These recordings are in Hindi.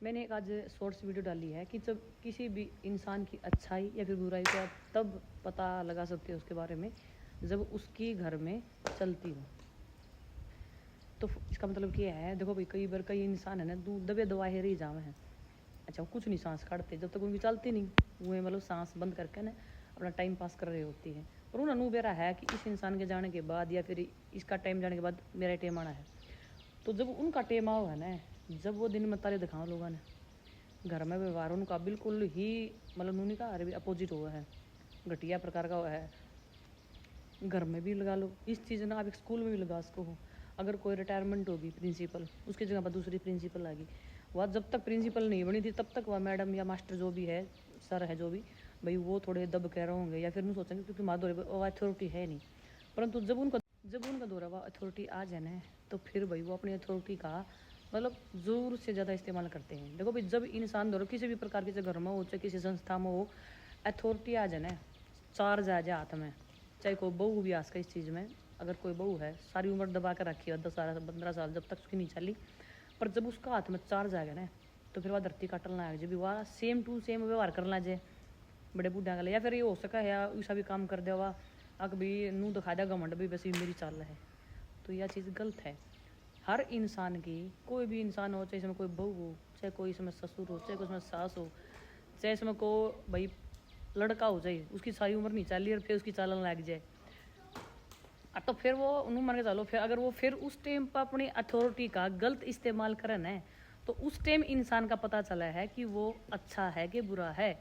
मैंने एक आज शॉर्ट्स वीडियो डाली है कि जब किसी भी इंसान की अच्छाई या फिर बुराई को आप तब पता लगा सकते हो उसके बारे में जब उसकी घर में चलती हो। तो इसका मतलब क्या है, देखो भाई कई बार कई इंसान है ना दबे दबाए रही जावे हैं। अच्छा वो कुछ नहीं सांस काटते जब तक उनकी चलती नहीं, वो मतलब सांस बंद करके ना अपना टाइम पास कर रही होती है। और उन्हें अनुभेरा है कि इस इंसान के जाने के बाद या फिर इसका टाइम जाने के बाद मेरा टाइम आना है। तो जब उनका टाइम आओ है ना, जब वो दिन में तारे दिखाओ लोगों ने घर में व्यवहार उनका बिल्कुल ही मतलब उन्हीं का अरे अपोजिट हुआ है, घटिया प्रकार का हुआ है। घर में भी लगा लो इस चीज़ ना, आप एक स्कूल में भी लगा सको हो। अगर कोई रिटायरमेंट होगी प्रिंसिपल, उसकी जगह पर दूसरी प्रिंसिपल आ गई, वह जब तक प्रिंसिपल नहीं बनी थी तब तक वह मैडम या मास्टर जो भी है, सर है जो भी, भाई वो थोड़े दब कह रहे होंगे या फिर नहीं सोचेंगे क्योंकि हमारे दौरे वो अथॉरिटी है नहीं। परंतु जब उनका दौरा वह अथॉरिटी आ जाए ना, तो फिर भाई वो अपनी अथॉरिटी का मतलब ज़रूर से ज़्यादा इस्तेमाल करते हैं। देखो भाई जब इंसान दौरा किसी भी प्रकार के घर में हो चाहे किसी संस्था में हो, अथॉरिटी आ जाए ना, चार्ज आ जाए हाथ में, चाहे कोई बहू भी आसका इस चीज़ में, अगर कोई बहू है सारी उम्र दबा कर रखी है 10 साल 15 साल जब तक उसकी नहीं चली, पर जब उसका हाथ में चार्ज आ गया ना, तो फिर वह धरती काटना आएगा जब वह सेम टू सेम व्यवहार करना जाए बड़े बूढ़ा गले, या फिर ये हो सका है ऐसा भी काम कर दिया अग भी नू दिखा दिया घमंड भी वैसे मेरी चाल है। तो यह चीज़ गलत है। हर इंसान की, कोई भी इंसान हो, चाहे इसमें कोई बहू हो, चाहे कोई इसमें ससुर हो, चाहे कोई इसमें सास हो, चाहे इसमें को भाई लड़का हो जाए, उसकी सारी उम्र नहीं चली और फिर उसकी चालन लग जाए, तो फिर वो उन्होंने मान के चलो, फिर अगर वो फिर उस टाइम पर अपनी अथॉरिटी का गलत इस्तेमाल करें ना, तो उस टाइम इंसान का पता चला है कि वो अच्छा है कि बुरा है।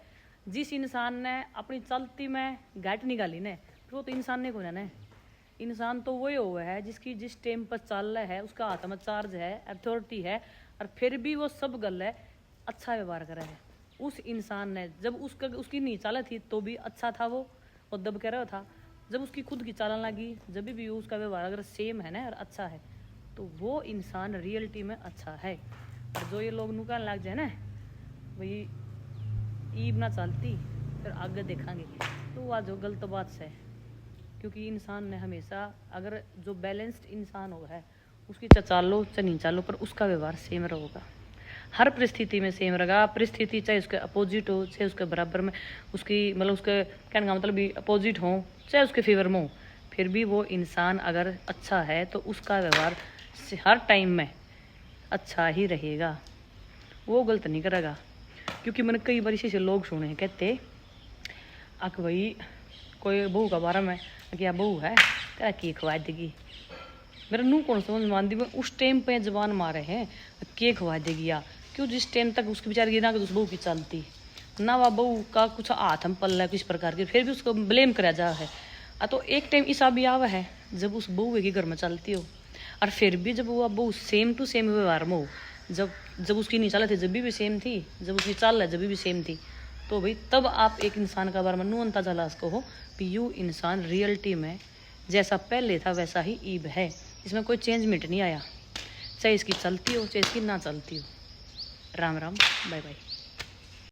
जिस इंसान ने अपनी चलती में घाट निकाली ना, फिर वो तो इंसान नहीं कोई ना। इंसान तो वही हुआ है जिसकी जिस टाइम पर चल रहा है, उसका हाथ में चार्ज है, अथॉरिटी है, और फिर भी वो सब गल है अच्छा व्यवहार करे है। उस इंसान ने जब उसकी नहीं चाला थी तो भी अच्छा था वो, और दब कह रहा था। जब उसकी खुद की चालन लगी, जब भी उसका व्यवहार अगर सेम है ना और अच्छा है, तो वो इंसान रियलिटी में अच्छा है। और जो ये लोग नुकान लग जाए ना भाई ईब ना चलती फिर आगे देखेंगे, तो वह जो गलत बात है। क्योंकि इंसान ने हमेशा, अगर जो बैलेंस्ड इंसान हो है, उसकी चालो चाहे नहीं चालो पर उसका व्यवहार सेम रहेगा, हर परिस्थिति में सेम रहेगा। परिस्थिति चाहे उसके अपोजिट हो, चाहे उसके बराबर में, उसकी मतलब उसके कहने का मतलब भी अपोजिट हो, चाहे उसके फेवर में हो, फिर भी वो इंसान अगर अच्छा है तो उसका व्यवहार हर टाइम में अच्छा ही रहेगा, वो गलत नहीं करेगा। क्योंकि मैंने कई बार इसी से लोग सुने हैं कहते अक भाई कोई बहू का बारे में, क्या बहू है तेरा की खवा देगी, मेरा नू कौन समझ मान दी, मैं उस टाइम पे जबान मारे हैं के खवा देगी या क्यों, जिस टाइम तक उसकी बेचारी ना कि उस बहू की चलती ना, वह बहू का कुछ हाथ हम पल है किस प्रकार की, फिर भी उसको ब्लेम करा जा है। तो एक टाइम ऐसा भी आवा है जब उस बहू के घर में चलती हो, और फिर भी जब वो बहू सेम टू सेम व्यवहार में हो, जब उसकी नहीं चाल थी जब भी सेम थी, जब उसकी चाल है जब भी सेम थी, तो भाई तब आप एक इंसान का बारे में नू अंदाजा ला सको हो कि यू इंसान रियलिटी में जैसा पहले था वैसा ही ईब है, इसमें कोई चेंज मिट नहीं आया, चाहे इसकी चलती हो चाहे इसकी ना चलती हो। Ram Ram, bye bye.